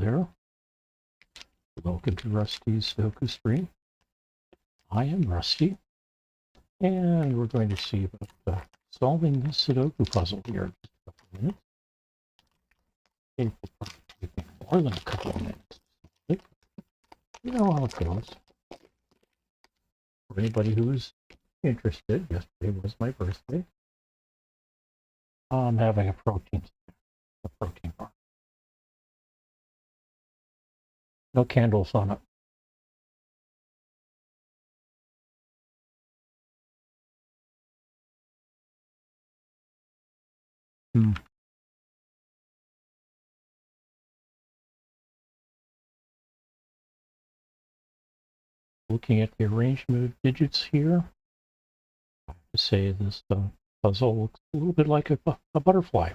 there. Welcome to Rusty's Sudoku stream. I am Rusty, and we're going to see about solving this Sudoku puzzle here in just a couple of minutes. It will probably take me more than a couple of minutes. You know how it goes. For anybody who's interested, yesterday was my birthday. I'm having a protein bar. No candles on it. Looking at the arrangement of digits here, I have to say this puzzle looks a little bit like a butterfly.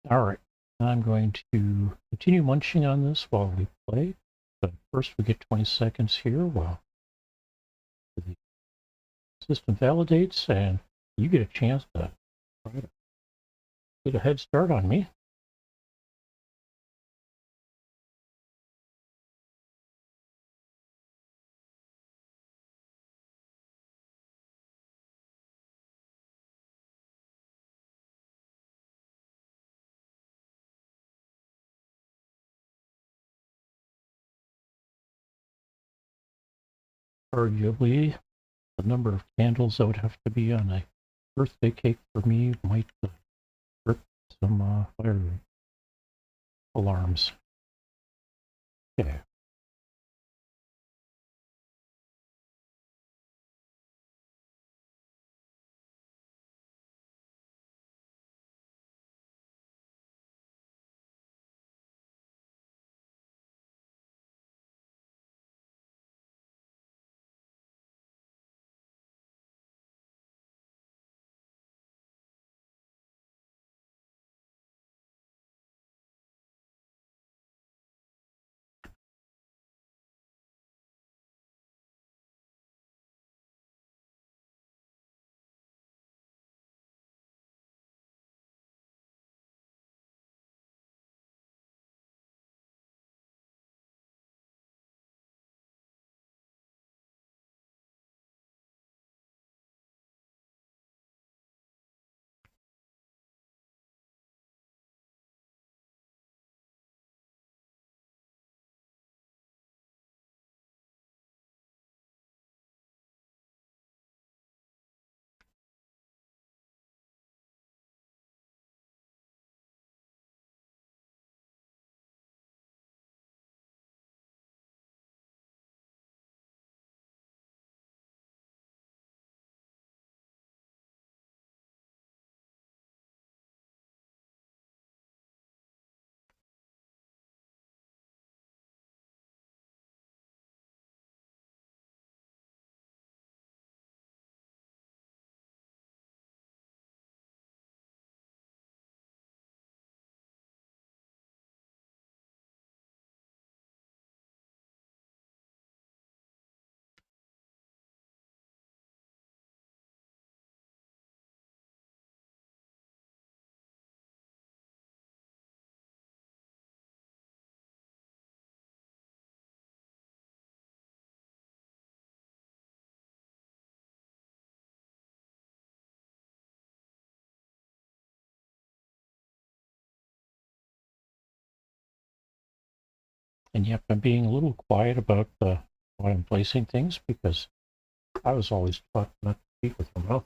All right, I'm going to continue munching on this while we play, but first we get 20 seconds here while the system validates, and you get a chance to try to get a head start on me. Arguably, the number of candles that would have to be on a birthday cake for me might rip some fire alarms. Okay. And yet I'm being a little quiet about how I'm placing things because I was always taught not to speak with your mouth.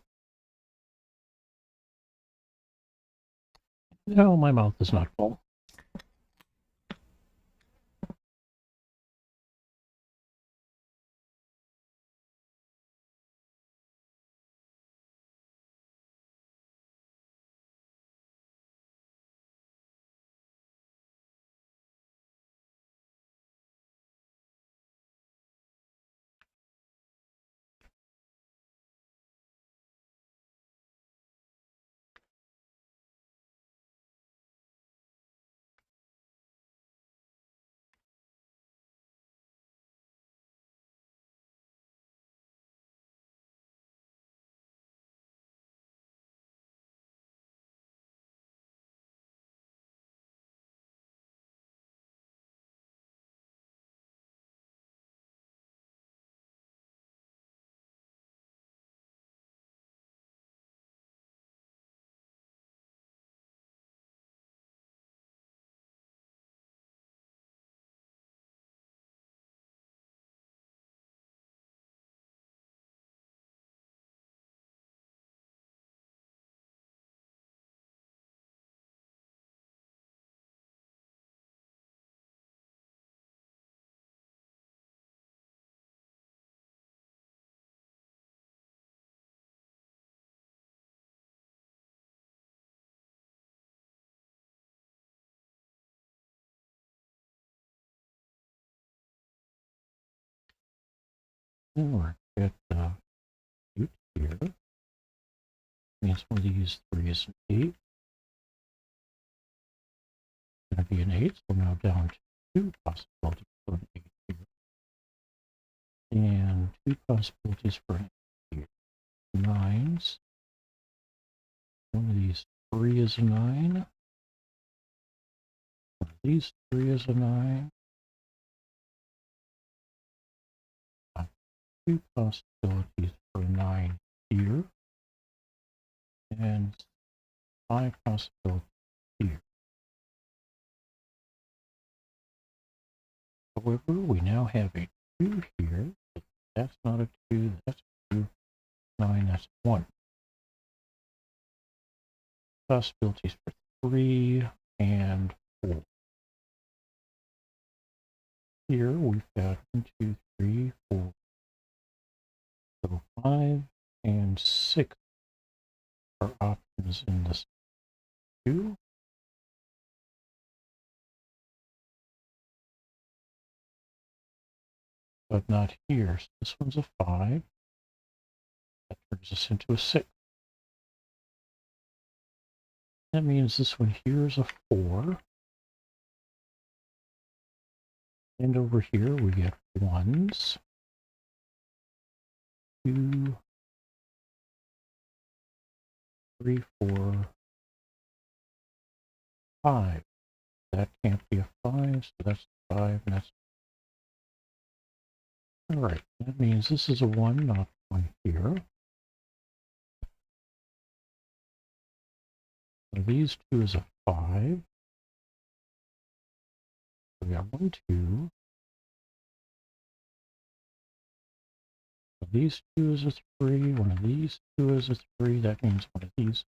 No, my mouth is not full. And we're at 8 here. Means one of these 3 is an 8. Going to be an 8, so we're now down to 2 possibilities for an 8 here. And 2 possibilities for an 8 here. 9s. One of these 3 is a 9. One of these 3 is a 9. 2 possibilities for a 9 here. And 5 possibilities here. However, we now have a 2 here. That's not a 2, that's a 2. 9, that's 1. Possibilities for 3 and 4. Here we've got 1, 2, 3, 4. So 5 and 6 are options in this 2. But not here. So this one's a 5. That turns us into a 6. That means this one here is a 4. And over here we get 1s, 2, 3, 4, 5. That can't be a 5, so that's 5, and that's... Alright, that means this is a 1, not 1 here. So these 2 is a 5. We got 1, 2. So these 2 is a 3. One of these 2 is a 3. That means one of these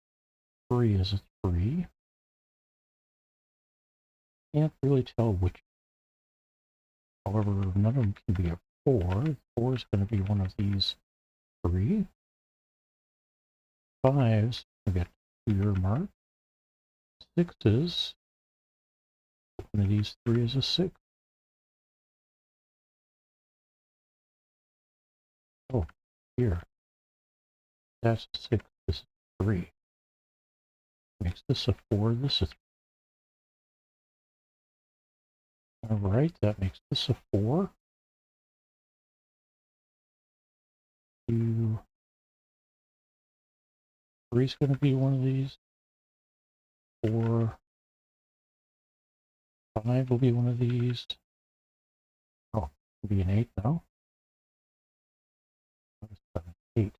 3 is a 3. Can't really tell which. However, none of them can be a 4. 4 is going to be one of these 3. 5s, we get 2 mark. 6s, one of these 3 is a 6. Oh, here. That's a 6. This is 3. Makes this a 4. This is... Alright, that makes this a 4. 2. 3 is going to be one of these. 4. 5 will be one of these. Oh, it'll be an 8 now. 7, 8.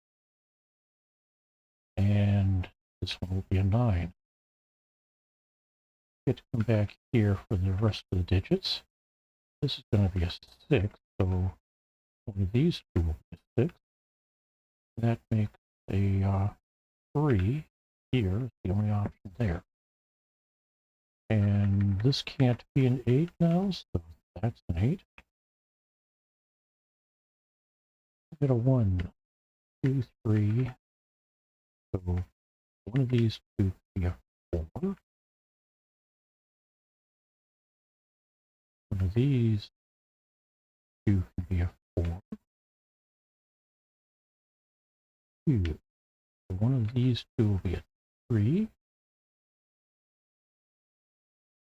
And this one will be a 9. Get to come back here for the rest of the digits. This is going to be a 6, so one of these 2 will be a 6. That makes a 3 here, is the only option there. And this can't be an 8 now, so that's an 8. I get a 1, 2, 3. So one of these 2 can be a 4. One of these 2 can be a 4. 2. So one of these 2 will be a 3.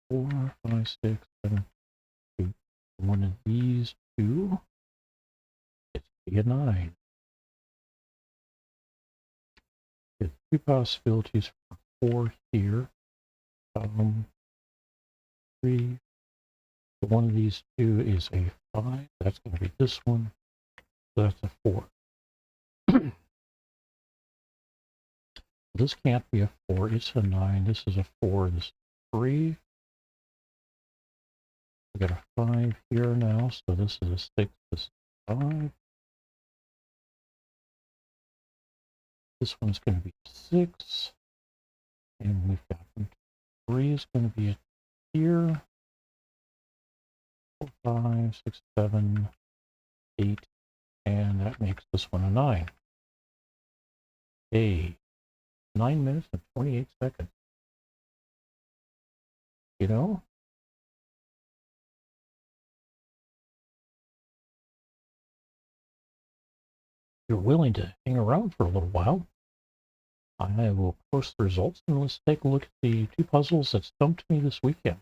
4, 5, 6, 7, 8. One of these 2 gets to be a 9. Get 2 possibilities for 4 here. 3. So one of these 2 is a 5. That's going to be this one. So that's a 4. This can't be a 4. It's a 9. This is a 4. This is 3. We got a 5 here now. So this is a 6. This is a 5. This one's going to be 6. And we've got 3 is going to be a here. 4, 5, 6, 7, 8. And that makes this one a 9. 9 minutes and 28 seconds. You know, you're willing to hang around for a little while, I will post the results and let's take a look at the two puzzles that stumped me this weekend.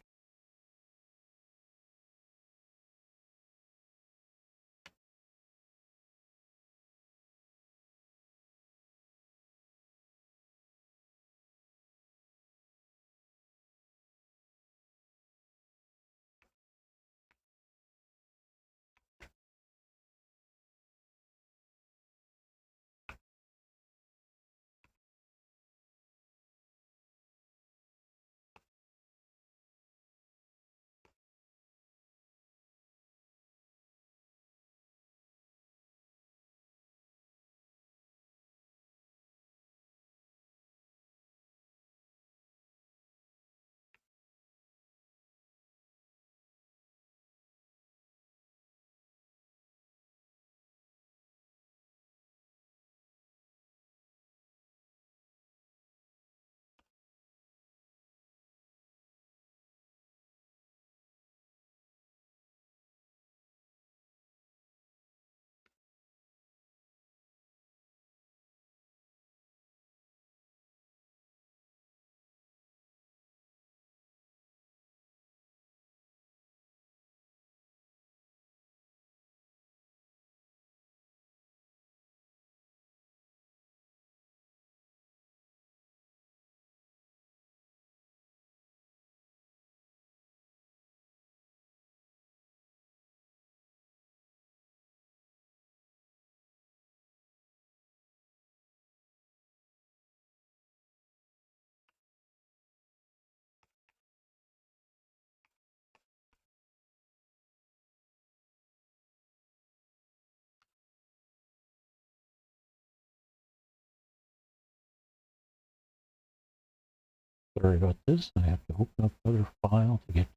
Sorry about this. I have to open up another file to get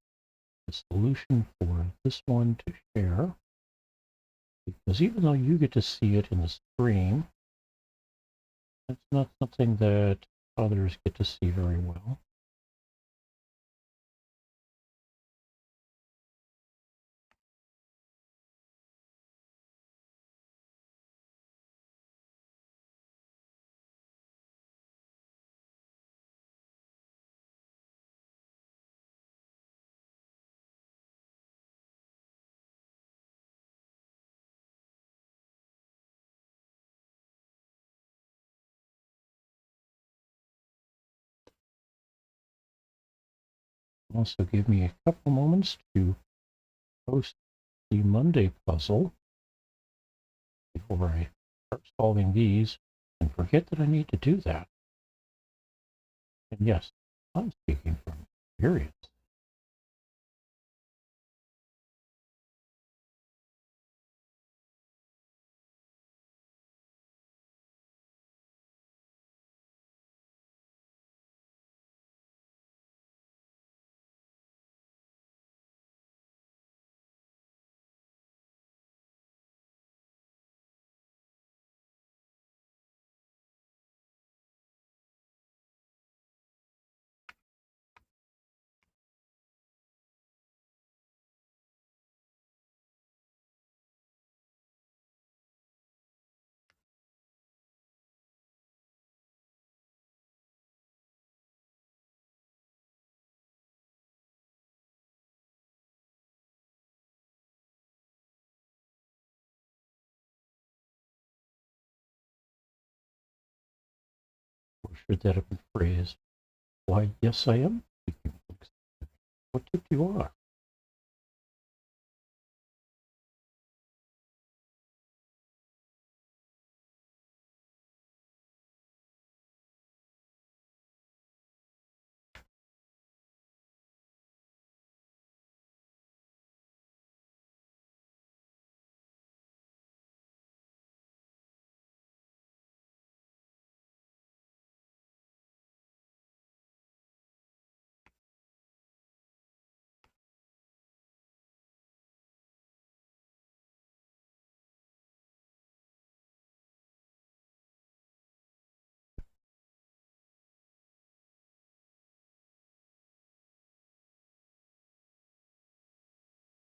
the solution for this one to share. Because even though you get to see it in the stream, that's not something that others get to see very well. Also give me a couple moments to post the Monday puzzle before I start solving these and forget that I need to do that. And yes, I'm speaking from experience. Or should that have been phrased? Why, yes, I am speaking from experience. What tipped you off?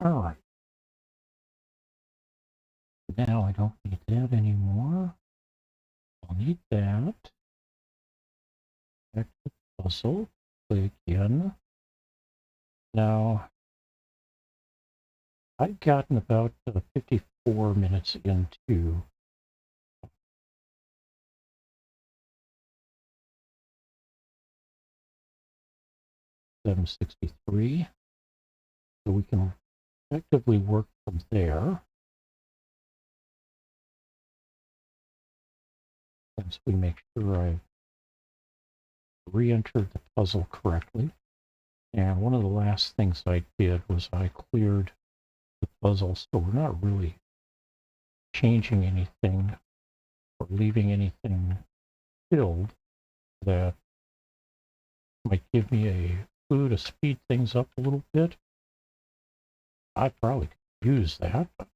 All right. Now I don't need that anymore. delete that. Back to puzzle. Play again. Now, I've gotten about 54 minutes into .763, so we can effectively work from there. Once we make sure I re-entered the puzzle correctly. And one of the last things I did was I cleared the puzzle, so we're not really changing anything or leaving anything filled that might give me a clue to speed things up a little bit. I probably could use that, but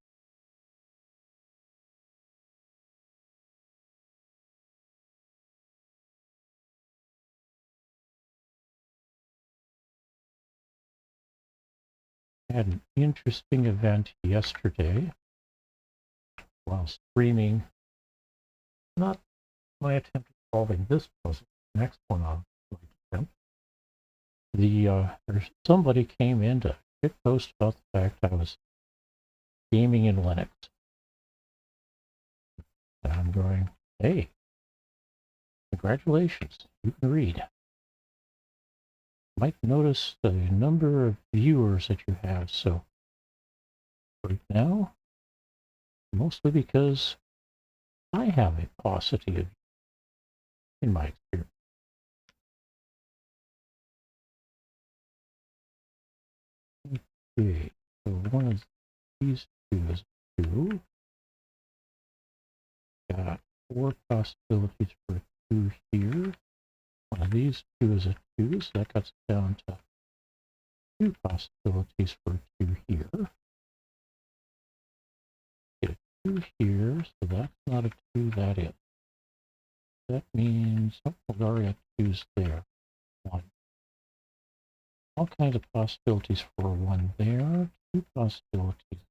I had an interesting event yesterday while streaming. Not my attempt at solving this puzzle, the next one on my attempt. There's somebody came in to post about the fact I was gaming in Linux. And I'm going, hey, congratulations, you can read. You might notice the number of viewers that you have, so right now, mostly because I have a paucity of in my experience. Okay, so one of these two is 2. Got 4 possibilities for a 2 here. One of these 2 is a 2, so that cuts down to 2 possibilities for a 2 here. Get a 2 here, so that's not a 2, that is. That means, oh, we already have 2s there. 1. All kinds of possibilities for 1 there. 2 possibilities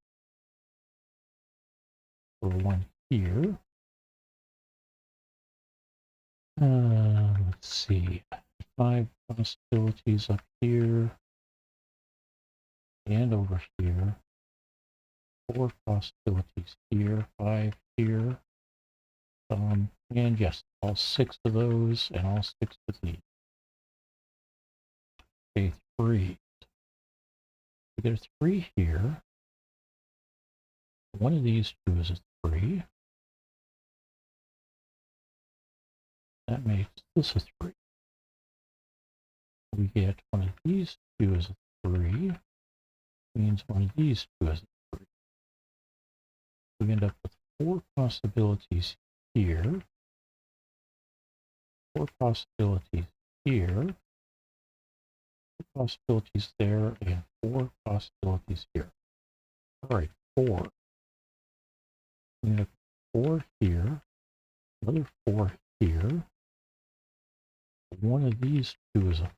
for 1 here. Let's see. 5 possibilities up here and over here. 4 possibilities here, 5 here. And yes, all 6 of those and all 6 of these. Okay, 3. We get a 3 here. One of these 2 is a 3. That makes this a 3. We get one of these 2 is a 3. Means one of these 2 is a 3. We end up with 4 possibilities here. 4 possibilities here. 4 possibilities there, and 4 possibilities here. All right, 4. We end up with 4 here. Another 4 here. One of these 2 is a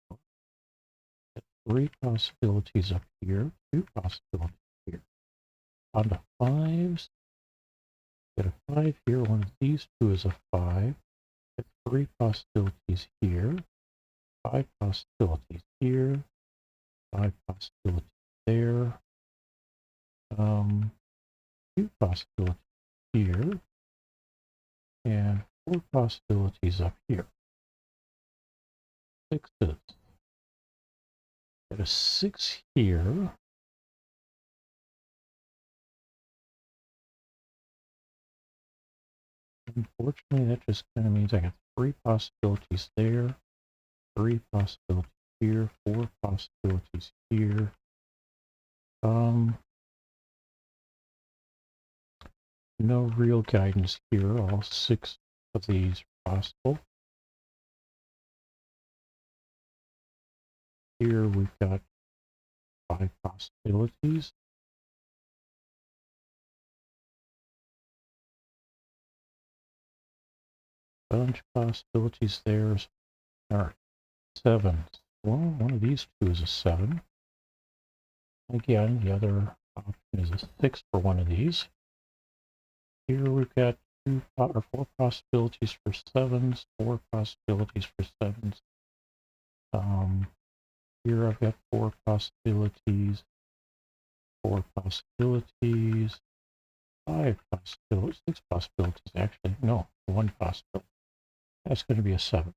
4. 3 possibilities up here, 2 possibilities here. On to 5s. Get a 5 here, one of these 2 is a 5. Get 3 possibilities here, 5 possibilities here, 5 possibilities there. 2 possibilities here, and 4 possibilities up here. 6s. Get a 6 here. Unfortunately, that just kind of means I got 3 possibilities there, 3 possibilities here, 4 possibilities here. No real guidance here. All 6 of these are possible. Here we've got 5 possibilities. Bunch of possibilities there. All right, 7s. Well, one of these 2 is a 7. Again, the other option is a 6 for one of these. Here we've got or 4 possibilities for 7s, 4 possibilities for 7s. Here I've got 4 possibilities, 4 possibilities, 5 possibilities, 6 possibilities actually. No, 1 possibility. That's going to be a 7.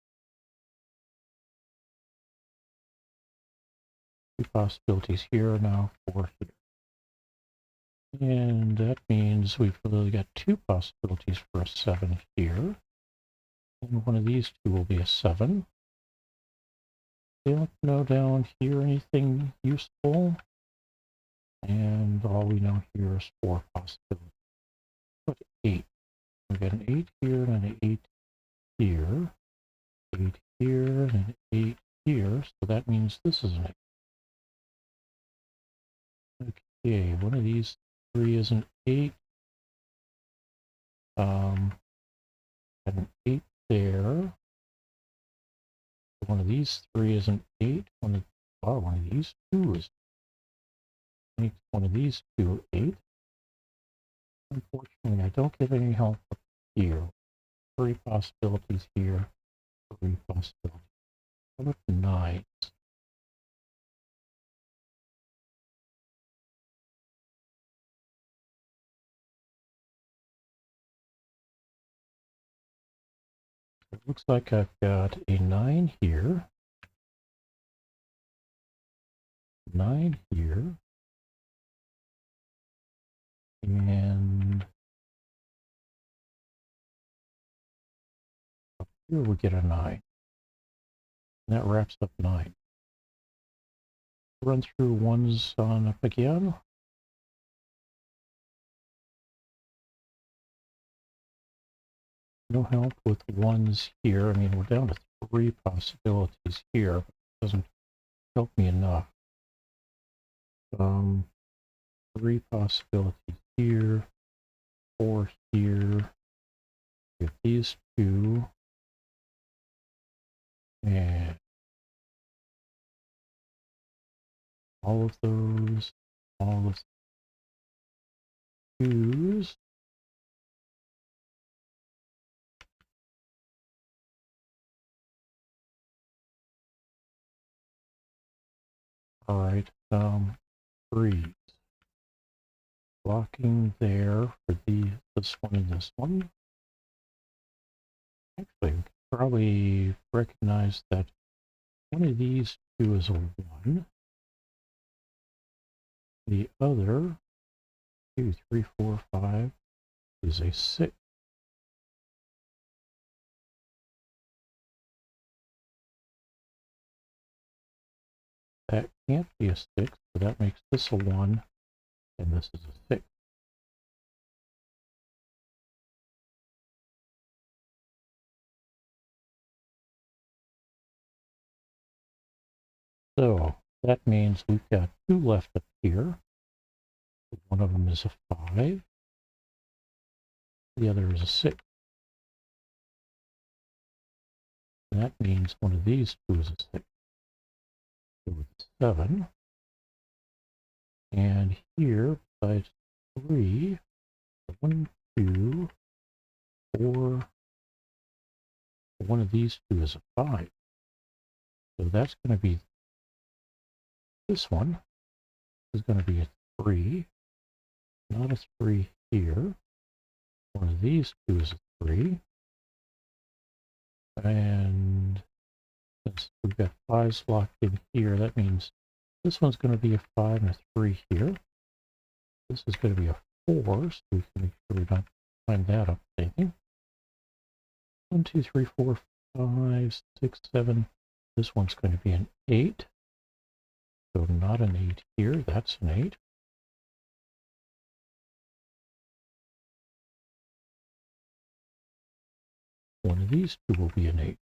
2 possibilities here now, 4 here. And that means we've really got 2 possibilities for a 7 here. And one of these 2 will be a 7. Don't know down here anything useful. And all we know here is 4 possibilities. But 8. We've got an 8 here and an 8 here. 8 here and an 8 here. So that means this is an 8. Okay, one of these 3 is an 8. Got an 8 there. One of these 3 is an 8. One of these 2 is 8. One of these 2, 8. Unfortunately, I don't get any help up here. 3 possibilities here. 3 possibilities. How about the 9s? It looks like I've got a 9 here. 9 here. And up here we get a 9. And that wraps up 9. Run through 1s on up again. No help with 1s here. I mean, we're down to 3 possibilities here. It doesn't help me enough. 3 possibilities here. 4 here. Get these 2. And all of those. All of 2s. All right, 3s. Blocking there for this one and this one. Actually, we could probably recognize that one of these 2 is a 1. The other 2, 3, 4, 5 is a 6. That can't be a 6, so that makes this a 1, and this is a 6. So that means we've got 2 left up here. One of them is a 5. The other is a 6. And that means one of these 2 is a 6. So it's 7. And here, besides 3, 1, 2, 4, one of these 2 is a 5. So that's going to be, this one is going to be a 3, not a 3 here. One of these 2 is a 3. And since we've got 5s locked in here, that means this one's going to be a 5 and a 3 here. This is going to be a 4, so we can make sure we don't line that up anything. 1, 2, 3, 4, 5, 6, 7. This one's going to be an 8. So not an 8 here, that's an 8. One of these 2 will be an 8.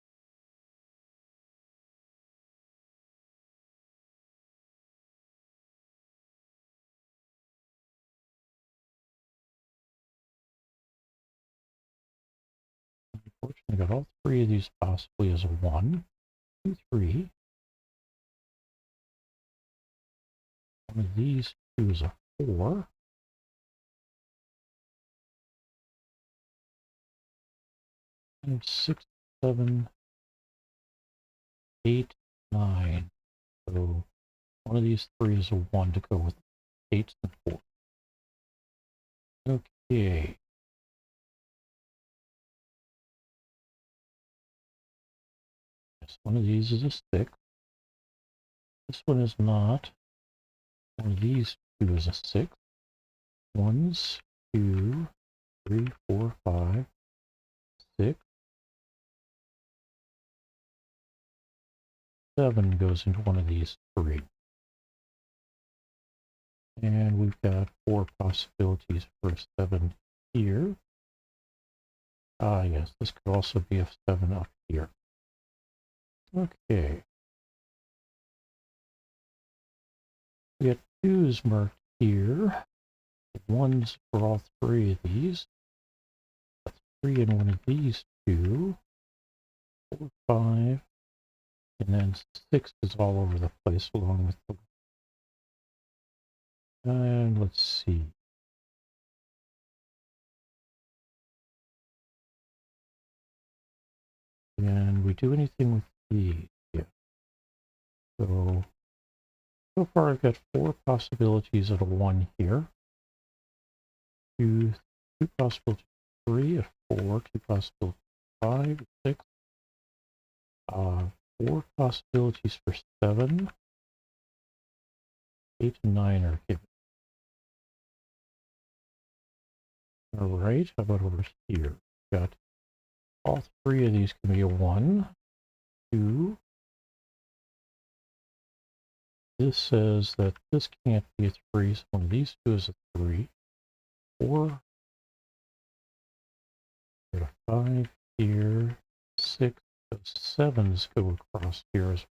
Unfortunately, I got all 3 of these possibly as a 1, 2, 3. One of these 2 is a 4. 5, 6, 7, 8, 9. So one of these three is a 1 to go with 8 and 4. Okay. Yes, one of these is a 6. This one is not. One of these two is a 6. 1, 2, 3, 4, 5, 6. 7 goes into one of these three. And we've got 4 possibilities for a 7 here. Ah, yes, this could also be a 7 up here. Okay. We got 2's marked here. 1's for all three of these. A 3 in one of these two. 4, 5. And then 6 is all over the place along with the... And let's see. Can we do anything with these? Yeah. So far I've got 4 possibilities of a 1 here. 2 possibilities, 3, a 4, 2 possibilities, 5, 6. 4 possibilities for 7. 8 and 9 are given. Alright, how about over here? Got all 3 of these can be a 1, 2. This says that this can't be a 3, so one of these two is a 3. 4. Got a 5 here. 6. So 7s go across here as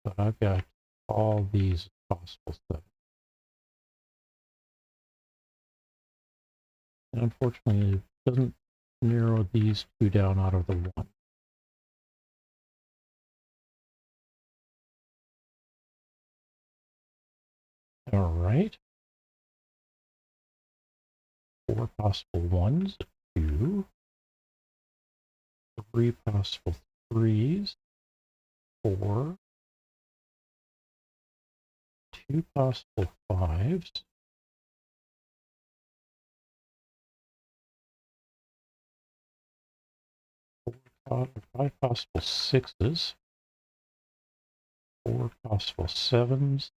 well. But I've got all these possible 7. And unfortunately, it doesn't narrow these two down out of the 1. All right. 4 possible 1s, 2. 3 possible 3s, 4. 2 possible 5s. 5 possible 6s. 4 possible 7s.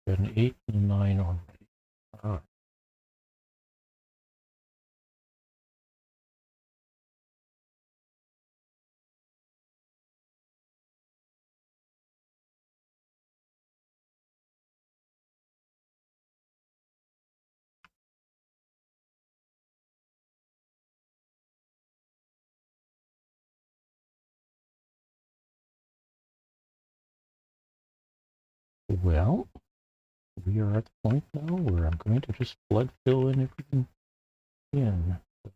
Got an 8 and a 9 already. All right. Well, we are at the point now where I'm going to just flood fill in everything in. So,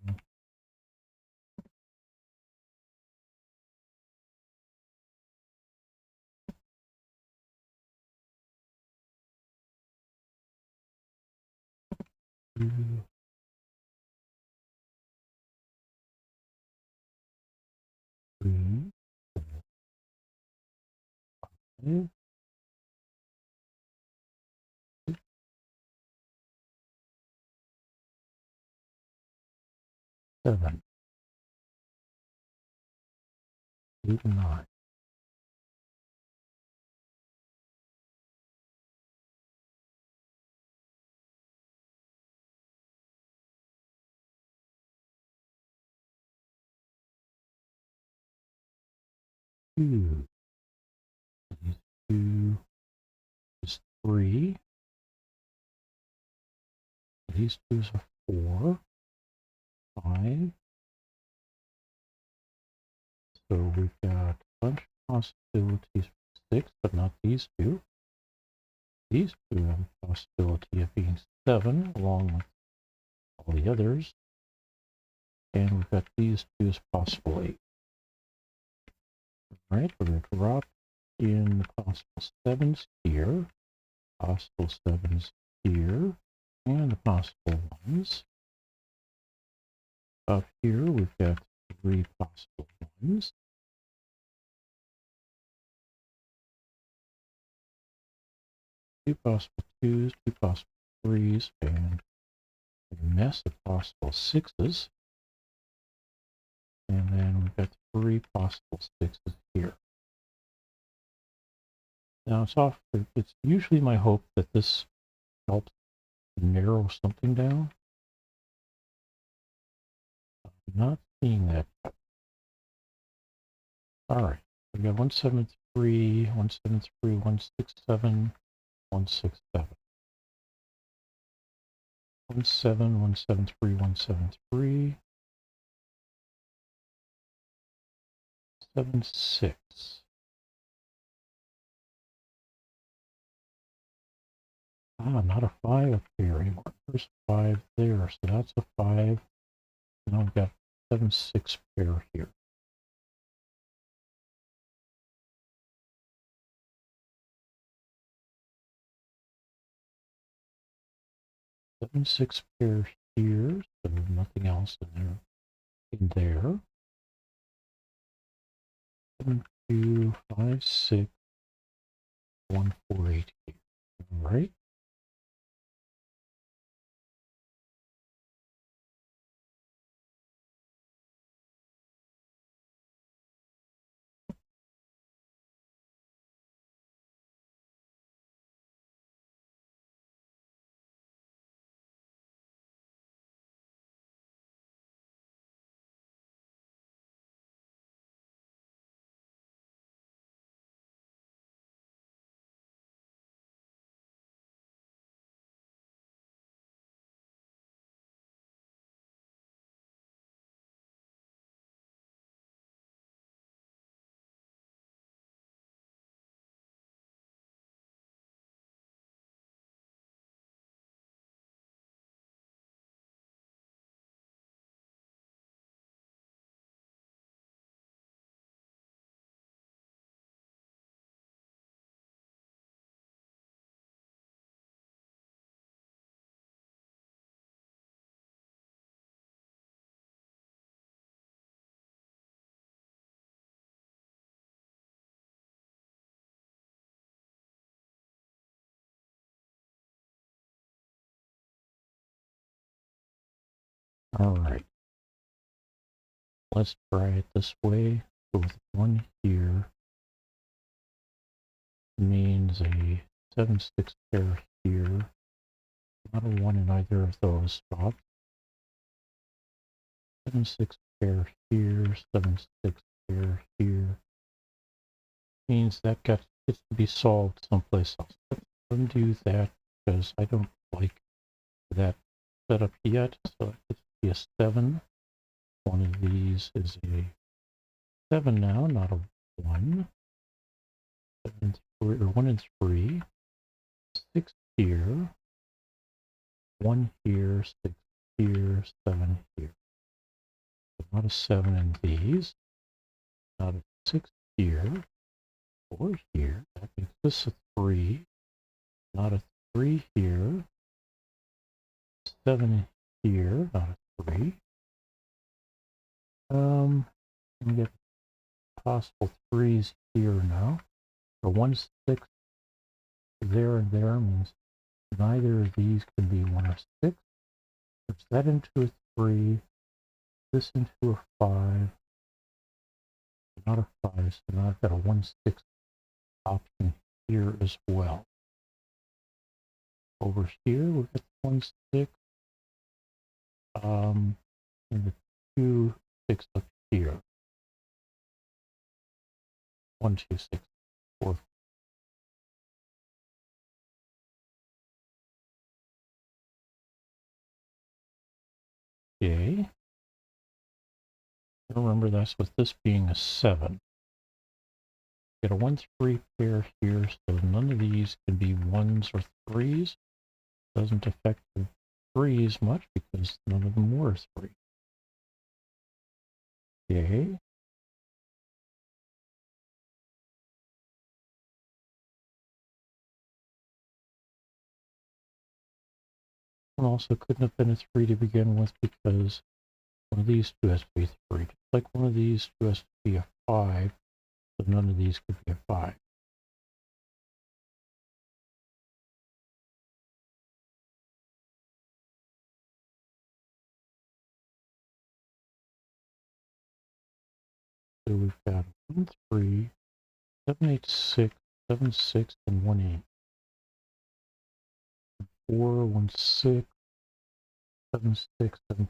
3, 5, 7, 8, 9. 2. These 2 is 3. These 2 is a 4. 5. So we've got a bunch of possibilities for 6, but not these 2. These 2 have a possibility of being 7, along with all the others. And we've got these 2 as possible 8. All right, we're going to drop in the possible 7s here, possible 7s here, and the possible 1s. Up here, we've got 3 possible ones. 2 possible 2s, 2 possible 3s, and a mess of possible 6s. And then we've got 3 possible 6s here. Now it's usually my hope that this helps narrow something down. I'm not seeing that. Alright, we got 173, 173, 167, 167. 173, 173. 76. Not a 5 up here anymore. There's 5 there, so that's a 5. Now we've got 7-6 pair here. 7-6 pair here, so nothing else in there. 7, 2, 5, 6, 1, 4, 8 here. All right. All right. Let's try it this way. So with 1 here means a 7-6 pair here. Not a 1 in either of those spots. 7-6 pair here, 7-6 pair here. Means that gets to be solved someplace else. Let's undo that because I don't like that setup yet. So it's be a 7. One of these is a 7 now, not a 1. 7, 3, or 1 and 3. 6 here. 1 here, 6 here, 7 here. So not a 7 in these. Not a 6 here. 4 here. That makes this a 3. Not a 3 here. 7 here. Not a 3. We get possible 3s here now. So 1, 6 there and there means neither of these can be 1 or 6. Puts that into a 3. This into a 5. Not a 5, so now I've got a 1, 6 option here as well. Over here, we've got 1, 6. And the 2, 6 up here. 1, 2, 6, 4. Okay. Remember, that's with this being a 7. Get a 1, 3 pair here, so none of these can be 1s or 3s. Doesn't affect the 3s much because none of them were 3. Okay. One also couldn't have been a 3 to begin with because one of these two has to be 3. Just like one of these two has to be a 5, so none of these could be a 5. So we've got 1, 3, 7, 8, 6, 7, 6, and 1, 8. 4, 1, 6, 7, 6, 7.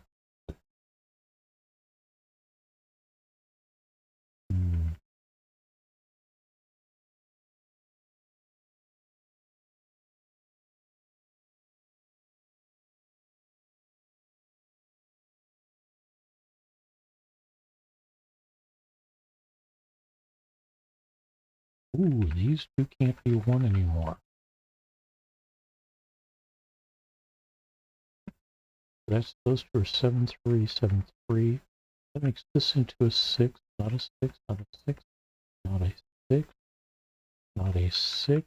Ooh, these two can't be 1 anymore. Those two are 7, 3, 7, 3. That makes this into a 6, not a 6, not a 6, not a 6, not a 6.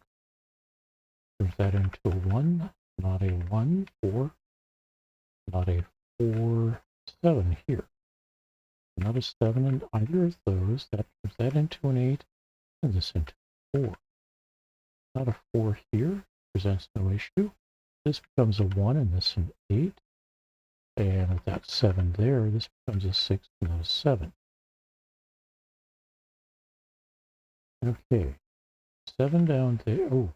Turns that into a 1, not a 1, 4, not a 4, 7 here. Not a 7 in either of those. That turns that into an 8, and this into 4. Not a 4 here, presents no issue. This becomes a 1, and this an 8. And with that 7 there, this becomes a 6 and a 7. Okay, 7 down there. Oh,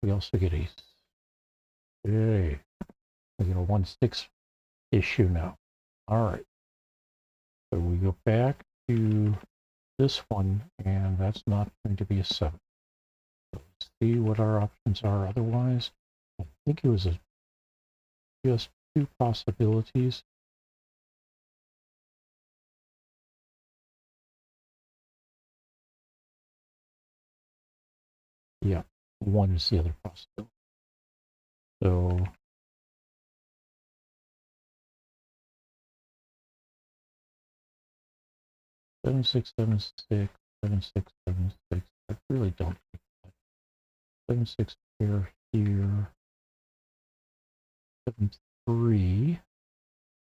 we also get a, hey, we get a 1, 6 issue now. All right. So we go back to this one, and that's not going to be a 7. So let's see what our options are otherwise. I think it was just 2 possibilities. Yeah, 1 is the other possibility. So 7, 6, 7, 6, 7, 6, 7, 6. I really don't think that. 7, 6 here, 7, 3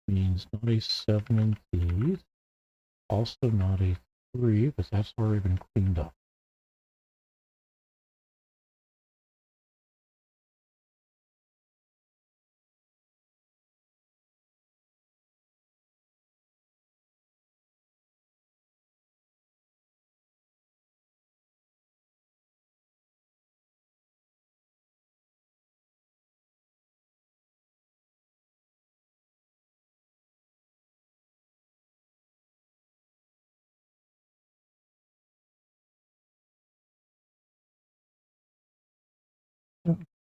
means not a 7 in these. Also not a 3, but that's already been cleaned up.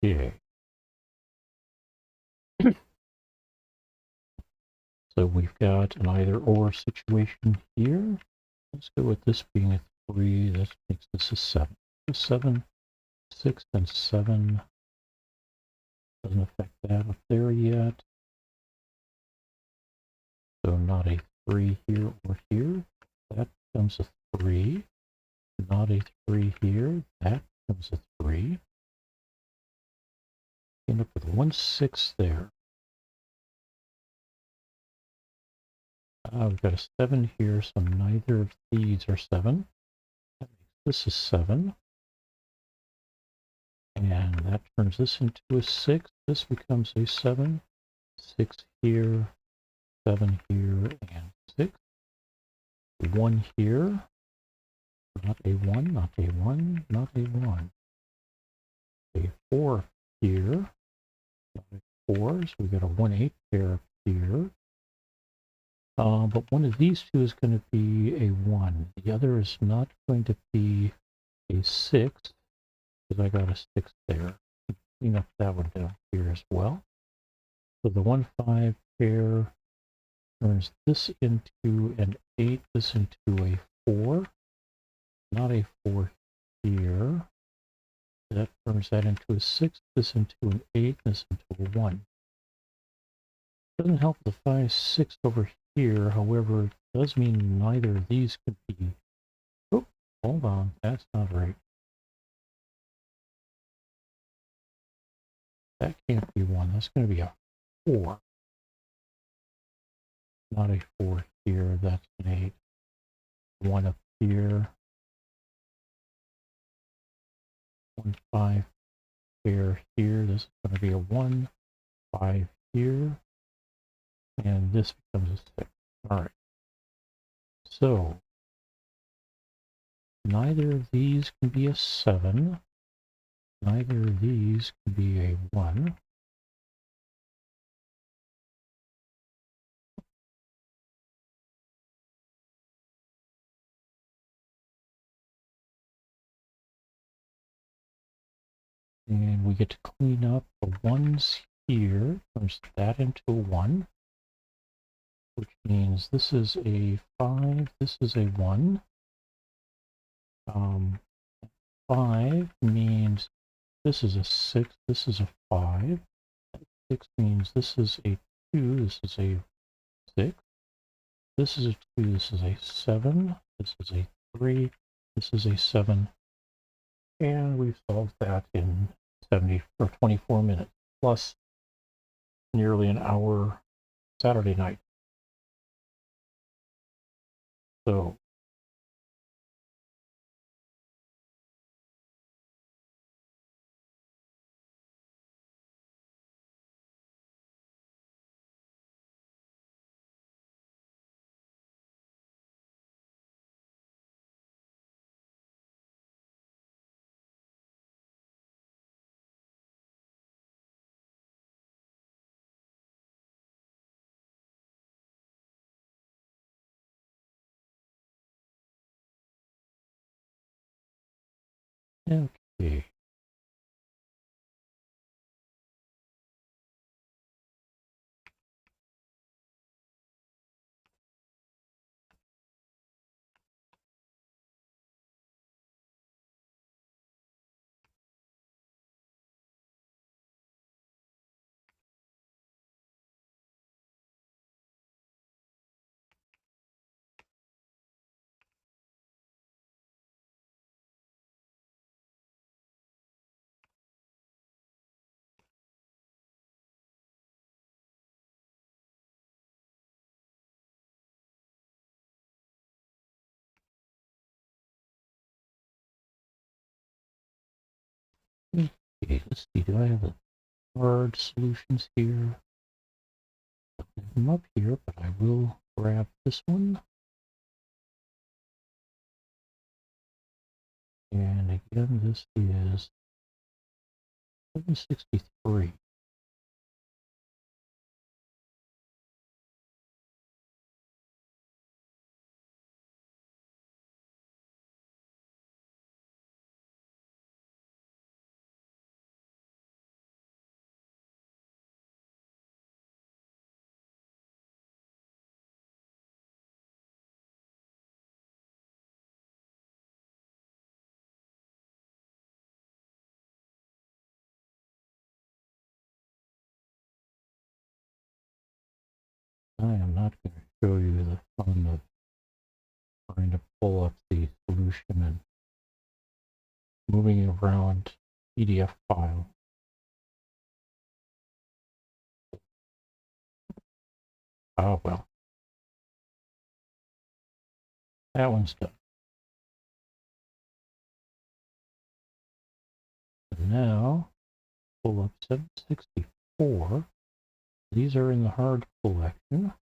Okay. So we've got an either or situation here. Let's go with this being a 3. That makes this a 7. A 7, 6, and 7 doesn't affect that up there yet. So not a 3 here or here. That becomes a 3. Not a 3 here. That becomes a 3. End up with 1, 6 there. We've got a 7 here, so neither of these are 7. That makes this is 7. And that turns this into a 6. This becomes a 7. 6 here, 7 here, and 6. 1 here. Not a 1, not a 1, not a 1. A 4 here. Not a 4, so we got a 1, 8 pair up here. But one of these two is going to be a 1. The other is not going to be a 6, because I got a 6 there. Clean up that one down here as well. So the 1, 5 pair turns this into an 8, this into a 4. Not a 4 here. That turns that into a 6, this into an 8, this into a 1. Doesn't help the 5, 6 over here, however, it does mean neither of these could be. Oh, hold on, that's not right. That can't be 1, that's going to be a 4. not a 4 here, that's an 8. 1 up here. 1, 5 pair here. This is going to be a 1, 5 here. And this becomes a 6. Alright. So, neither of these can be a 7. Neither of these can be a 1. And we get to clean up the 1s here. Turns that into a 1. Which means this is a 5, this is a 1. 5 means this is a 6, this is a 5. 6 means this is a 2, this is a 6. This is a 2, this is a 7. This is a 3, this is a 7. And we've solved that in 70 or 24 minutes, plus nearly an hour Saturday night. So okay. Okay, let's see, do I have the hard solutions here? I don't have them up here, but I will grab this one. And again, this is 763. I am not going to show you the fun of trying to pull up the solution and moving it around PDF file. Oh well, that one's done. And now, pull up 764. These are in the hard collection.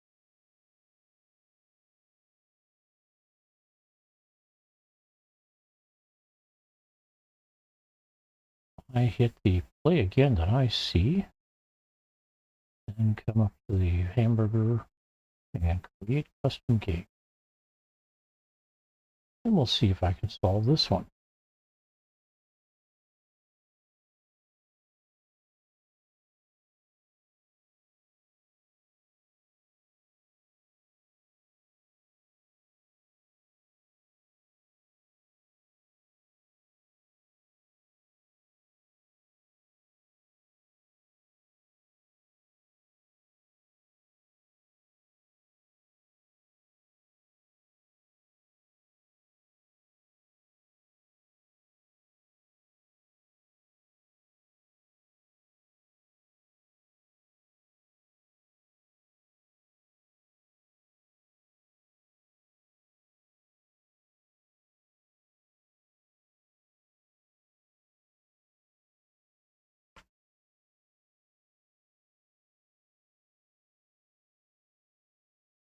I hit the play again that I see, and come up to the hamburger and create custom game. And we'll see if I can solve this one.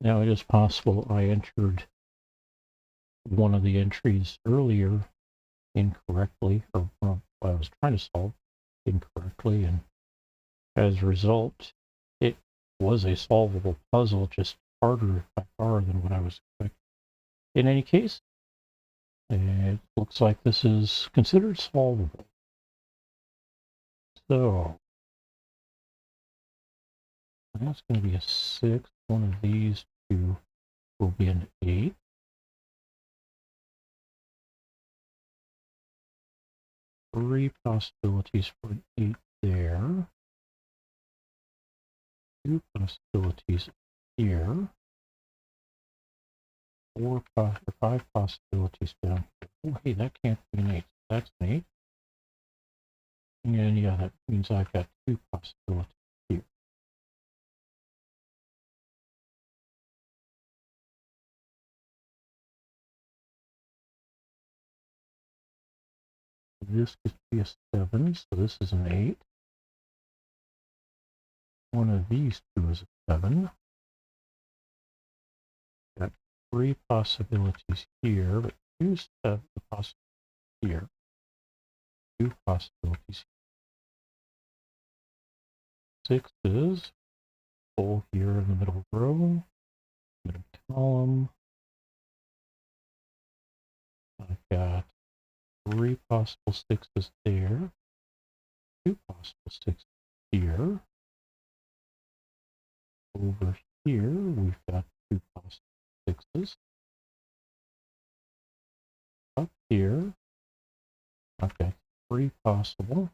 Now it is possible I entered one of the entries earlier incorrectly, or well, I was trying to solve incorrectly, and as a result, it was a solvable puzzle, just harder by far than what I was expecting. In any case, it looks like this is considered solvable. So that's going to be a 6. One of these two will be an 8. Three possibilities for an 8 there. 2 possibilities here. 4 or 5 possibilities down here. Oh, hey, that can't be an 8. That's an 8. And yeah, that means I've got 2 possibilities here. This could be a 7, so this is an 8. One of these two is a 7. Got 3 possibilities here, but 2 the possibilities here. 2 possibilities. 6s, full here in the middle row, middle column. I've got 3 possible 6s there, 2 possible 6s here. Over here, we've got 2 possible 6s. Up here, I've got 3 possible.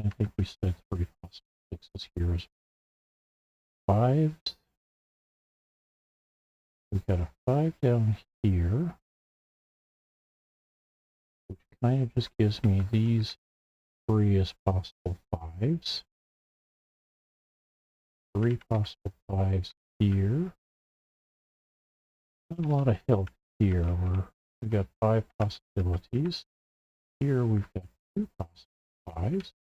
I think we said 3 possible 6s here as 5s. We've got a 5 down here, which kind of just gives me these 3 as possible 5s. 3 possible 5s here. Not a lot of help here. We've got 5 possibilities. Here we've got 2 possible 5s.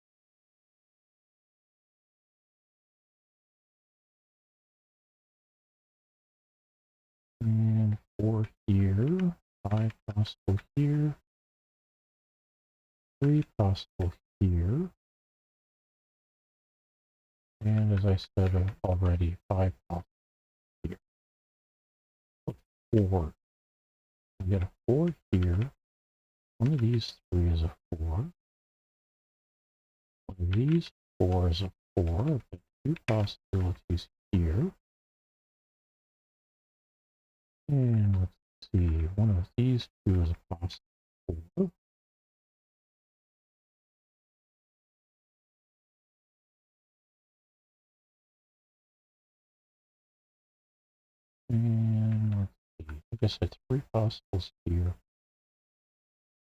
And 4 here. 5 possible here. 3 possible here. And as I said already, 5 possible here. 4. We got a 4 here. One of these 3 is a 4. One of these 4 is a 4. I've got 2 possibilities here. And let's see, one of these 2 is a possible 4. And let's see, I guess that's 3 possibles here.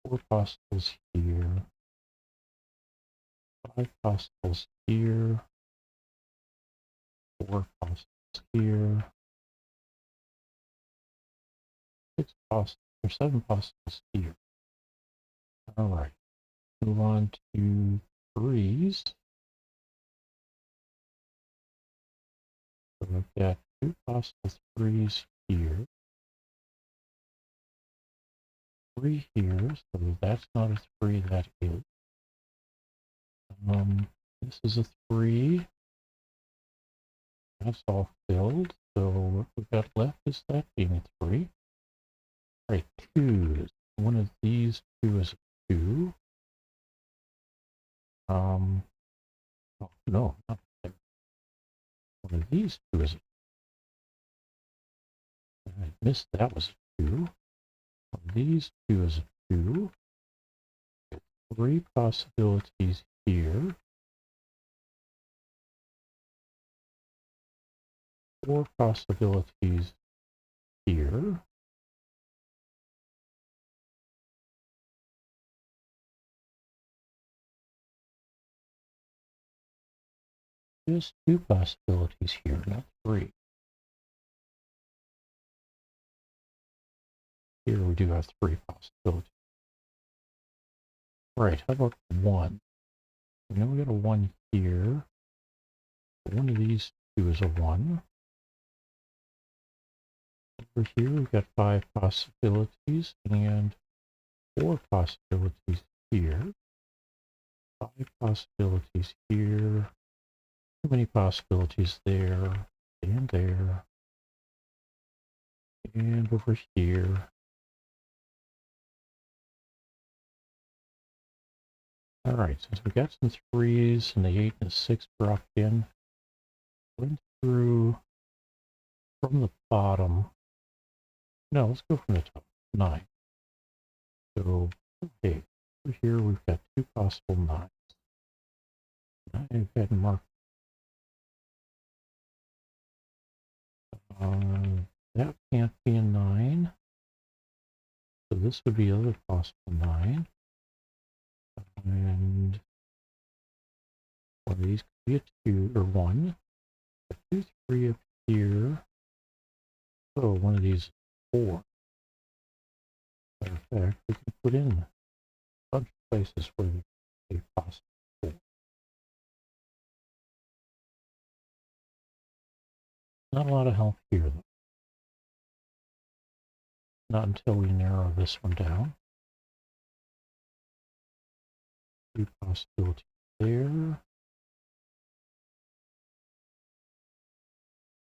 4 possibles here. 5 possibles here. 4 possibles here. 6 possibles, or 7 possibles here. All right, move on to 3s. So we've got 2 possible 3s here. 3 here, so that's not a 3, that is. This is a 3. That's all filled, so what we've got left is that being a 3. All right, 2s. One of these 2 is a 2. Oh, no, not there. One of these 2 is a 2. I missed that was a 2. One of these 2 is a 2. 3 possibilities here. 4 possibilities here. Just 2 possibilities here, not 3. Here we do have 3 possibilities. Right, how about 1? And then we got a 1 here. One of these 2 is a 1. Over here we've got 5 possibilities and 4 possibilities here. 5 possibilities here. Too many possibilities there and there. And over here. Alright, since we got some 3s and the 8 and the 6 dropped in, went through from the bottom. No, let's go from the top. 9. So, okay, over here we've got 2 possible 9s. Now I've go ahead and mark. That can't be a 9. So this would be another possible 9. And one of these could be a 2 or 1. A 2, 3 up here. So one of these is 4. Matter of fact, we can put in a bunch of places where they possible 4. Not a lot of help here, though. Not until we narrow this one down. 2 possibilities there.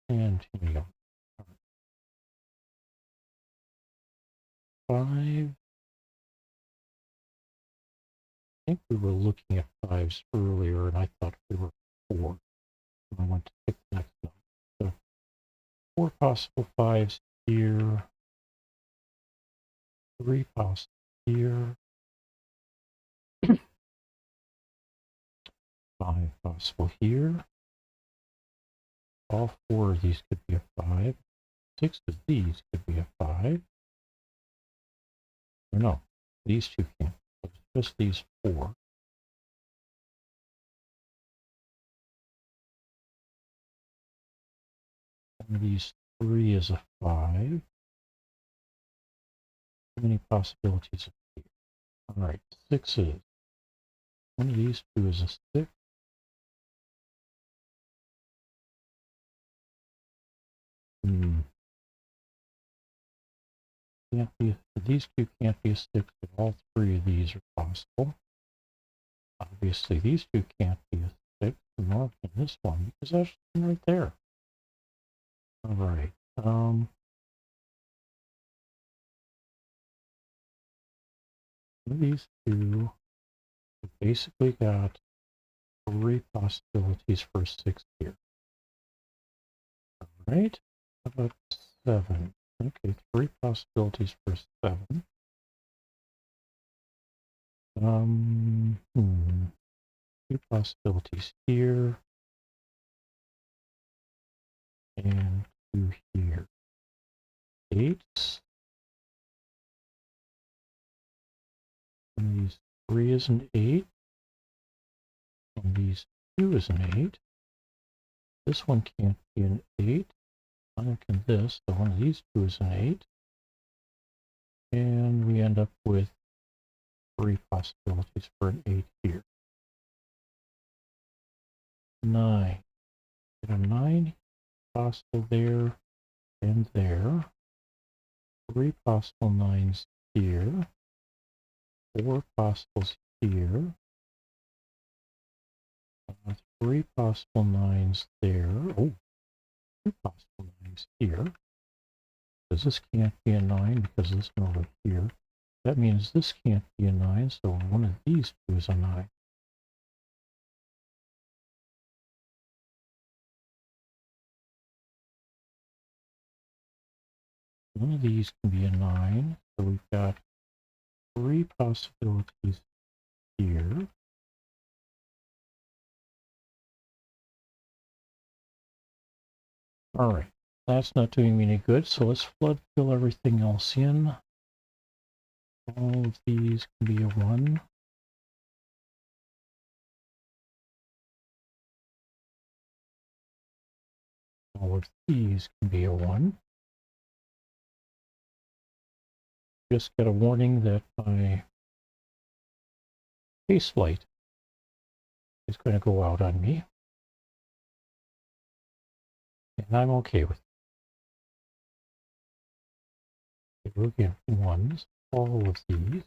And here we go. 5. I think we were looking at 5s earlier, and I thought we were 4. I went to pick the next one. So 4 possible 5s here. 3 possible here. 5 possible here. All 4 of these could be a 5. 6 of these could be a 5. Or no, these 2 can't. It's just these 4. One of these 3 is a 5. How many possibilities of here? Alright, 6s. One of these 2 is a 6. Can't be, these 2 can't be a 6, but all 3 of these are possible. Obviously, these 2 can't be a 6, nor can this one, because that's right there. Alright, these 2 have basically got 3 possibilities for a 6 here. Alright, how about 7? Okay, 3 possibilities for 7. 2 possibilities here. And 2 here. 8s. One of these 3 is an 8. One of these 2 is an 8. This one can't be an 8. Neither can this, so one of these 2 is an 8. And we end up with 3 possibilities for an 8 here. 9. Get a 9 possible there and there. 3 possible 9s here. 4 possibles here. 3 possible 9s there. Oh, 2 possible 9s here. Because this can't be a 9 because this one over here. That means this can't be a 9, so one of these 2 is a 9. One of these can be a 9, so we've got 3 possibilities here. Alright, that's not doing me any good, so let's flood fill everything else in. All of these can be a 1. All of these can be a 1. Just got a warning that my face light is going to go out on me. And I'm okay with it. We'll get ones, all of these.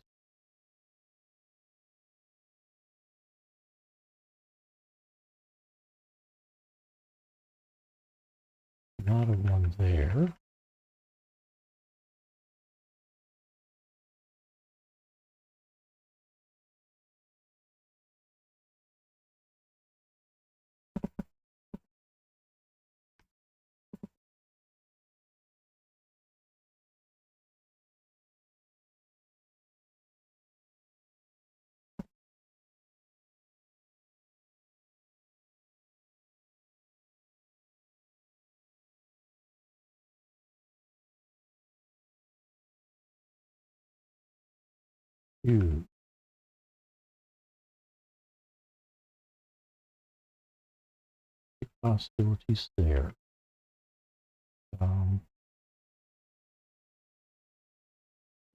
Not a one there. Two possibilities there.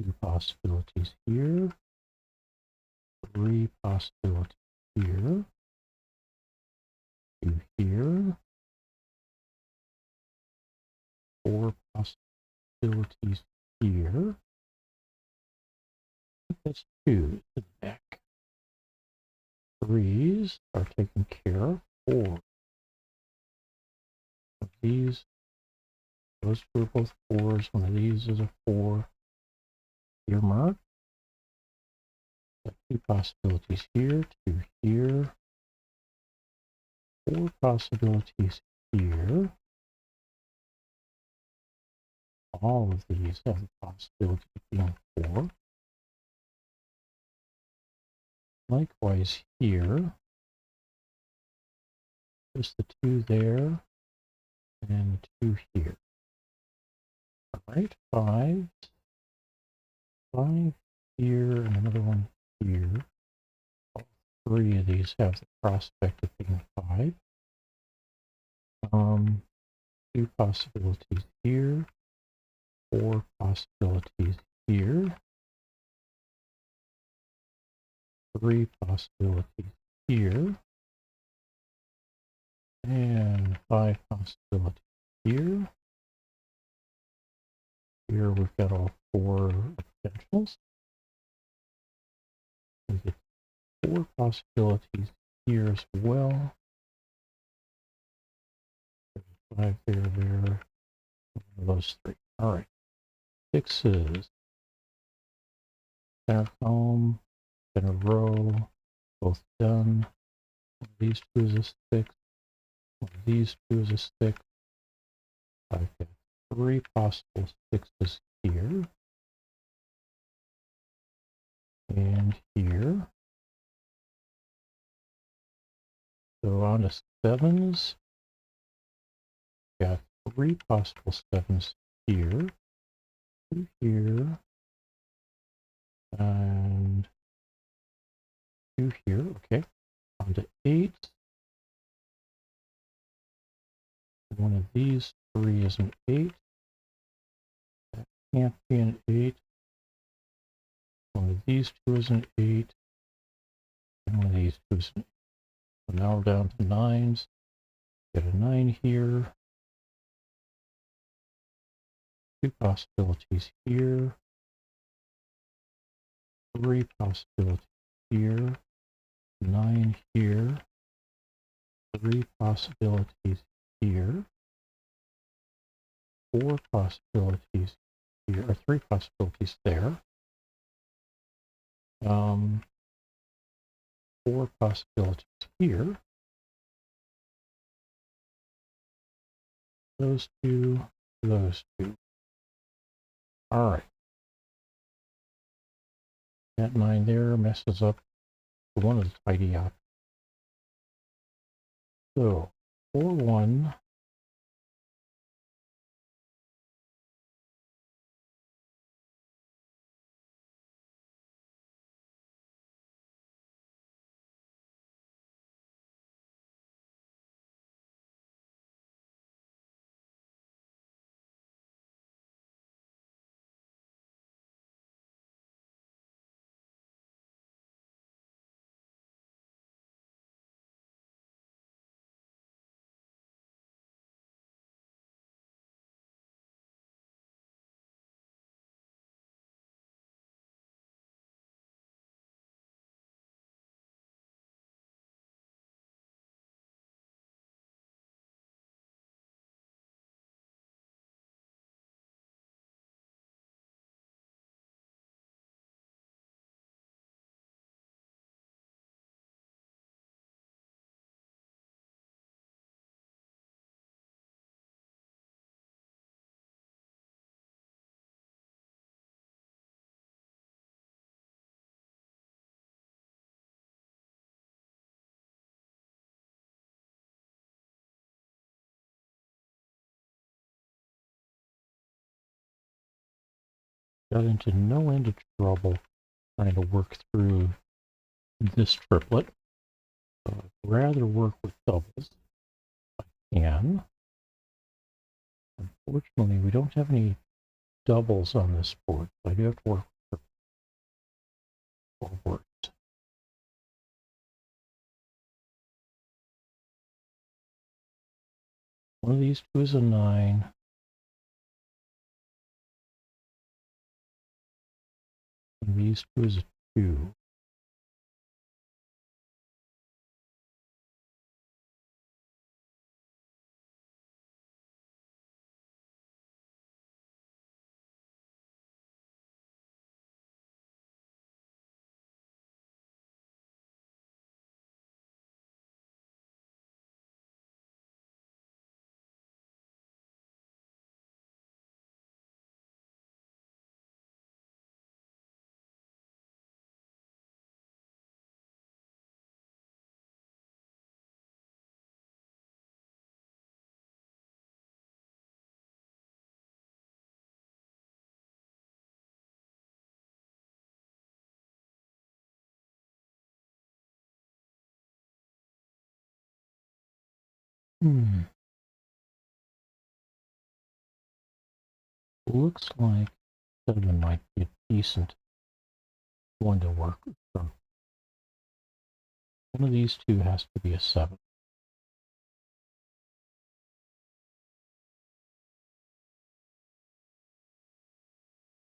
Two possibilities here. Three possibilities here. Two here. Four possibilities here. That's two to the back. Threes are taken care of. Four of these. Those were both fours. One of these is a four. Earmark. Got two possibilities here. Two here. Four possibilities here. All of these have the possibility of being four. Likewise here, there's the two there and the two here. All right, five here and another one here. All three of these have the prospect of being five. Two possibilities here, four possibilities here, three possibilities here, and five possibilities here. Here we've got all four potentials. We get four possibilities here as well. There's five there, those three. All right. Sixes. Center column, center row, both done. One of these two is a six. One of these two is a six. I've got three possible sixes here. And here. So on to sevens. Got three possible sevens here. Two here. And two here. Okay. On to eights. One of these three is an eight. That can't be an eight. One of these two is an eight. And one of these two is an eight. So now we're down to nines. Get a nine here. Two possibilities here. Three possibilities here. Nine here. Three possibilities here. Four possibilities here, or three possibilities there. Four possibilities here. Those two, those two. All right. That nine there messes up one of the tidy up. So 4-1. got into no end of trouble trying to work through this triplet. So I'd rather work with doubles if I can. Unfortunately, we don't have any doubles on this board, so I do have to work with forwards. One of these two is a 9. And these two is a 2. Looks like 7 might be a decent one to work with. So one of these two has to be a 7.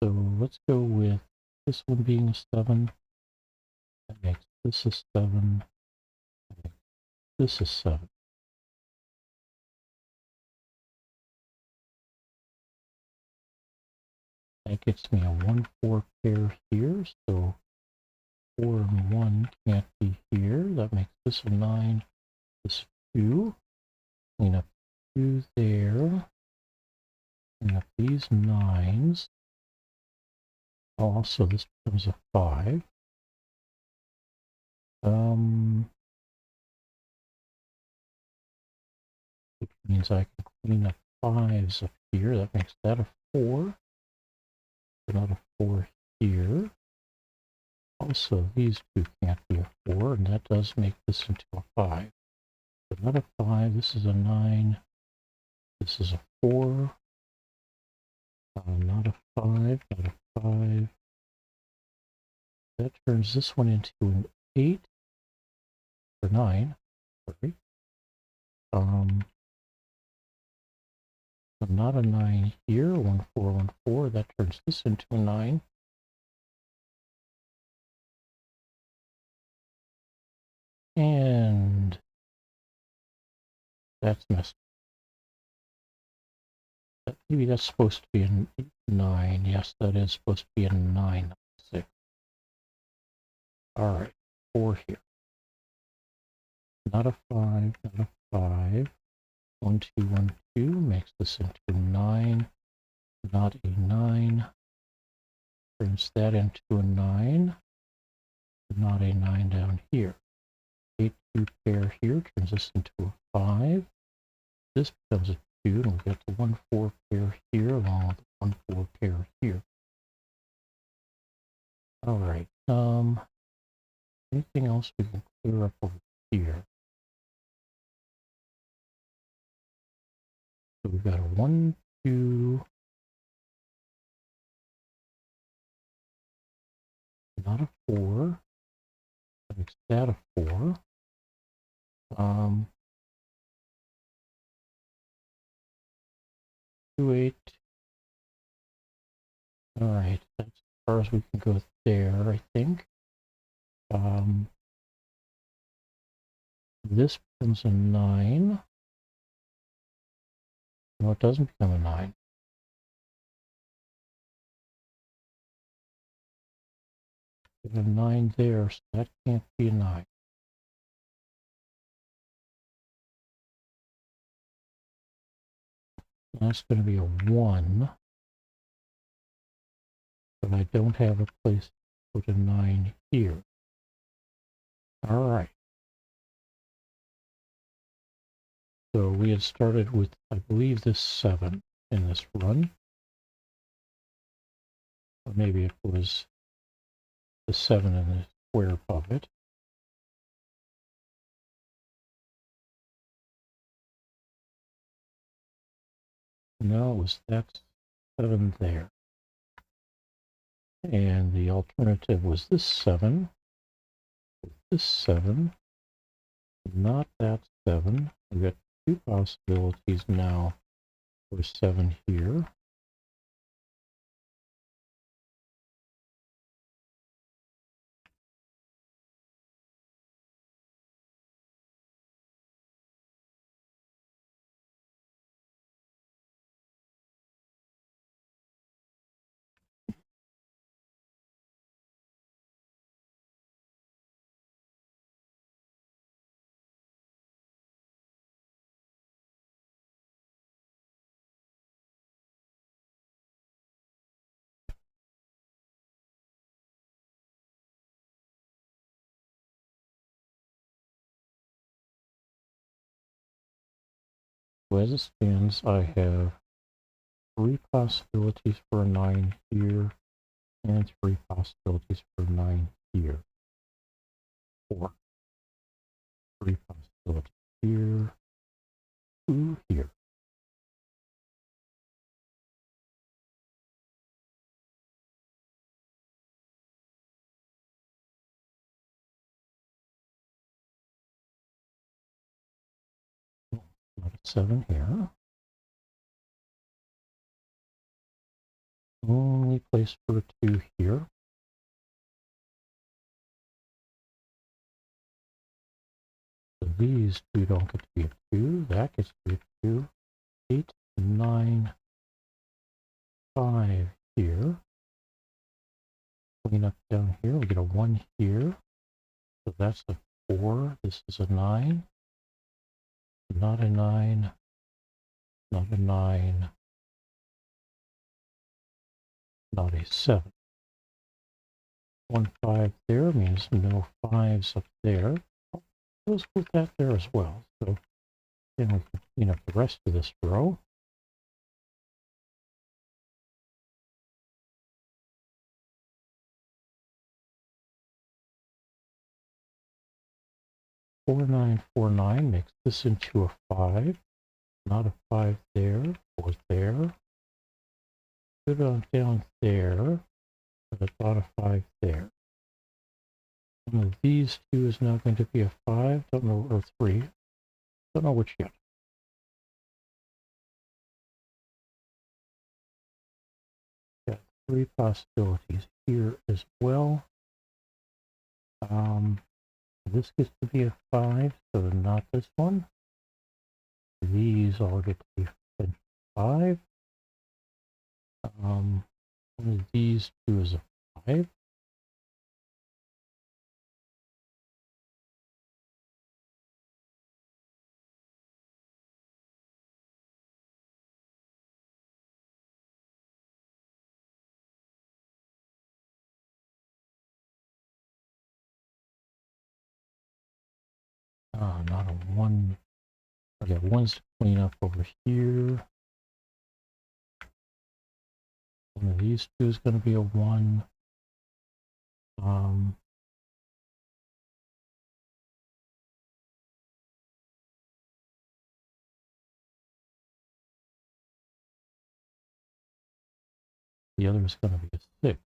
So let's go with this one being a 7. That makes this a 7. That makes this a 7. That gets me a 1-4 pair here. So 4 and 1 can't be here. That makes this a 9. This 2. Clean up 2 there. Clean up these 9s. Also, this becomes a 5. Which means I can clean up 5s up here. That makes that a 4. Another 4 here. Also, these two can't be a 4, and that does make this into a 5. So not a 5, this is a 9. This is a 4. Not a 5, not a 5. That turns this one into an 8. Or 9. Sorry. So not a 9 here. 1, 4, 1, 4. That turns this into a 9. And that's messed up. Maybe that's supposed to be a 9. Yes, that is supposed to be a 9, not 6. Alright, 4 here. Not a 5, not a 5. 1, 2, 1, 2 makes this into a 9. Not a 9. Turns that into a 9. Not a 9 down here. 8, 2 pair here turns this into a 5. This becomes a 2, and we get the 1, 4 pair here along with the 1, 4 pair here. Alright, anything else we can clear up over here? So we've got a 1, 2, not a 4. That makes that a 4. 2, 8. Alright, that's as far as we can go there, I think. This becomes a 9. No, it doesn't become a 9. There's a 9 there, so that can't be a 9. That's going to be a 1. But I don't have a place to put a 9 here. Alright. So we had started with, I believe, this 7 in this run. Or maybe it was the 7 in the square above it. No, it was that 7 there. And the alternative was this 7. This 7. Not that 7. We've got two possibilities now for 7 here. So as it stands, I have 3 possibilities for a 9 here, and 3 possibilities for a 9 here. 4. 3 possibilities here, 2 here. Not a 7 here. Only place for a 2 here. So these two don't get to be a 2. That gets to be a 2. 8, 9, 5 here. Clean up down here. We get a 1 here. So that's a 4. This is a 9. Not a 9. Not a 9. Not a 7. 1 5 there means no 5s up there. Let's put that there as well. So then we can clean up the rest of this row. Four, 9, 4, 9 makes this into a 5. Not a 5 there or there. Put it on down there, but not a 5 there. One of these two is now going to be a 5. Don't know, or 3. Don't know which yet. Got 3 possibilities here as well. This gets to be a 5, so not this one. These all get to be 5. One of these two is a 5. Not a 1. Okay, 1's to clean up over here. One of these two is going to be a 1. The other is going to be a 6.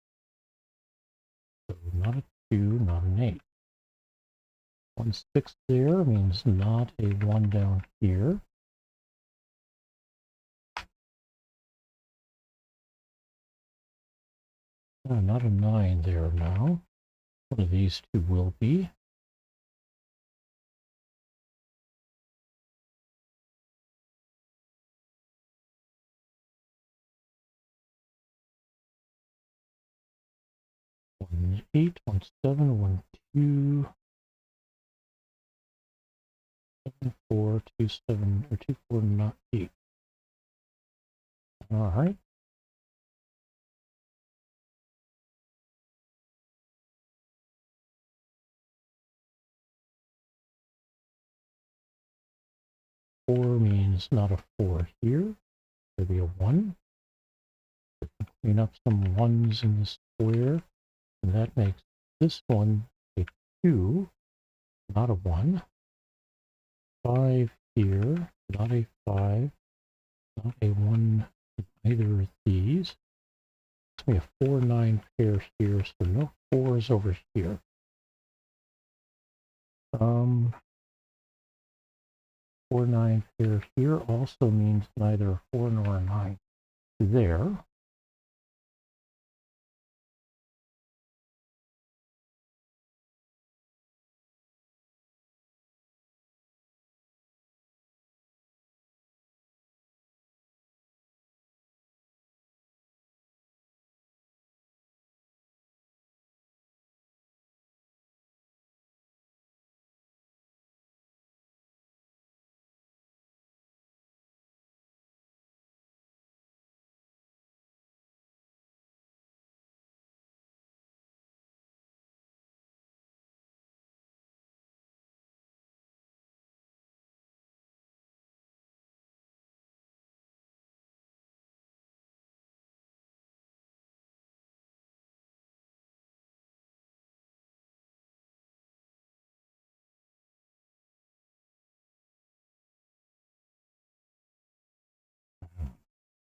So not a 2, not an 8. 1 6 there means not a 1 down here. Not a 9 there now. One of these two will be. One 8, 1 7, 1 2, 7 4, 2 7, or 2 4, not 8. All right. Four means not a 4 here. There'll be a 1. Clean up some ones in the square, and that makes this one a 2, not a 1. 5 here, not a 5, not a 1 in either of these. It's going to be a 4, 9 pair here, so no 4s over here. 4, 9 pair here also means neither a 4 nor a 9 there.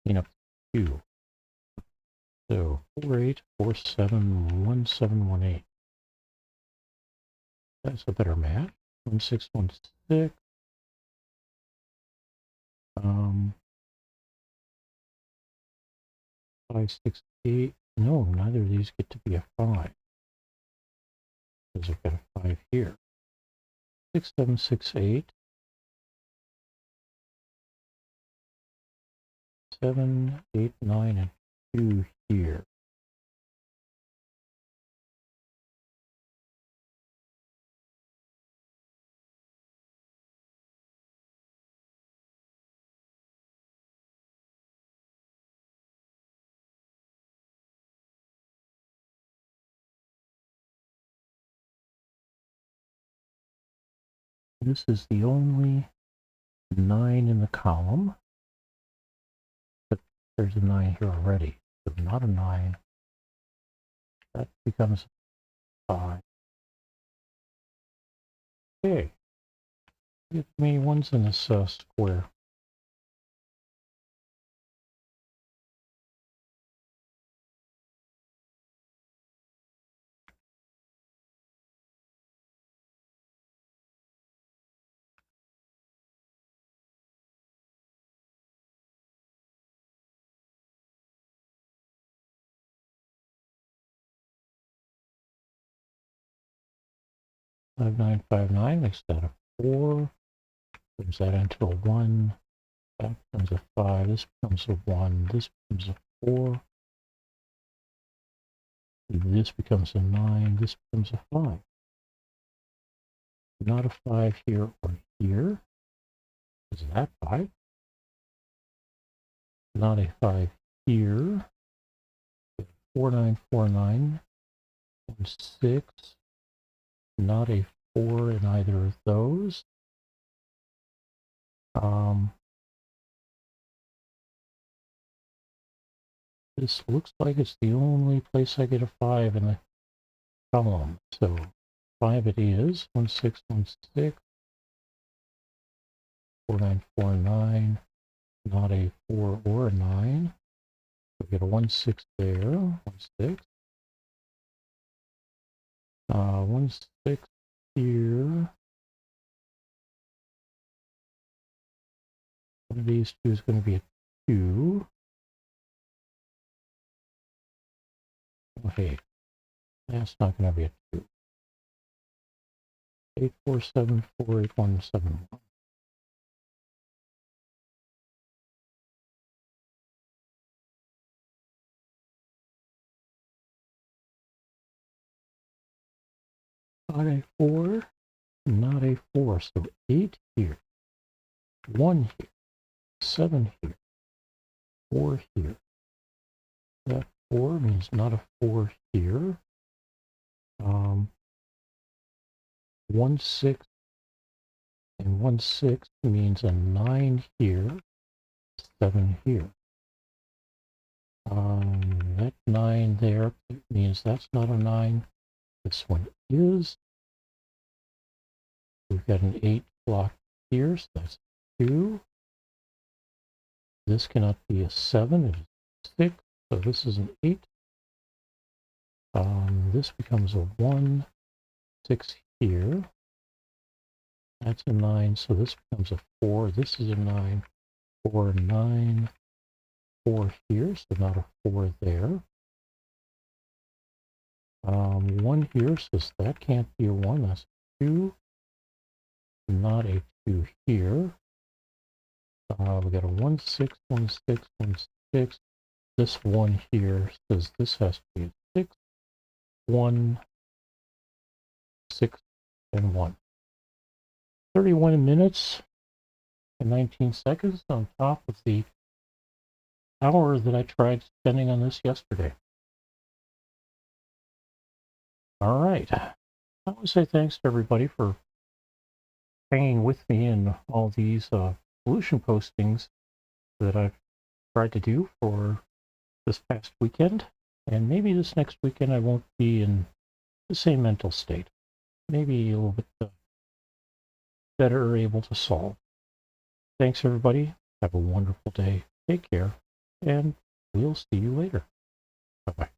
Clean up 2. So 4, 8, 4, 7, 1, 7, 1, 8. That's a better match. 1, 6, 1, 6. 5, 6, 8. No, neither of these get to be a 5. Because I've got a 5 here. 6, 7, 6, 8. 7, 8, 9, and 2 here. This is the only 9 in the column, but there's a 9 here already. So not a 9. That becomes 5. Okay. Get many ones in this square. Five, 9, 5, 9 makes that a 4. Turns that into a 1. That becomes a 5. This becomes a 1. This becomes a 4. This becomes a 9. This becomes a 5. Not a 5 here or here. Is that 5? Not a 5 here. 4, 9, 4, 9. 1, 6. Not a 4 in either of those. This looks like it's the only place I get a 5 in the column. So 5 it is. 1, 6, 1, 6. 4, 9, 4, 9. Not a 4 or a 9. So get a 1, 6 there. 1, 6. 1, 6 here. One of these two is going to be a 2. Okay, that's not going to be a 2. 8, 4, 7, 4, 8, 1, 7, 1. Not a 4, not a 4. So 8 here, 1 here, 7 here, 4 here. That 4 means not a 4 here. 1, 6 and 1, 6 means a 9 here, 7 here. That 9 there means that's not a 9. This one is. We've got an 8 block here, so that's 2. This cannot be a 7, it is 6, so this is an 8. This becomes a 1, 6 here. That's a 9, so this becomes a 4. This is a 9, 4, 9, 4 here, so not a 4 there. 1 here says that can't be a 1, that's a 2. Not a 2 here. We got a 1, 6, 1, 6, 1, 6. This 1 here says this has to be a 6, 1, 6, and 1. 31 minutes and 19 seconds on top of the hour that I tried spending on this yesterday. All right. I want to say thanks to everybody for hanging with me in all these solution postings that I've tried to do for this past weekend. And maybe this next weekend I won't be in the same mental state. Maybe a little bit better able to solve. Thanks, everybody. Have a wonderful day. Take care. And we'll see you later. Bye-bye.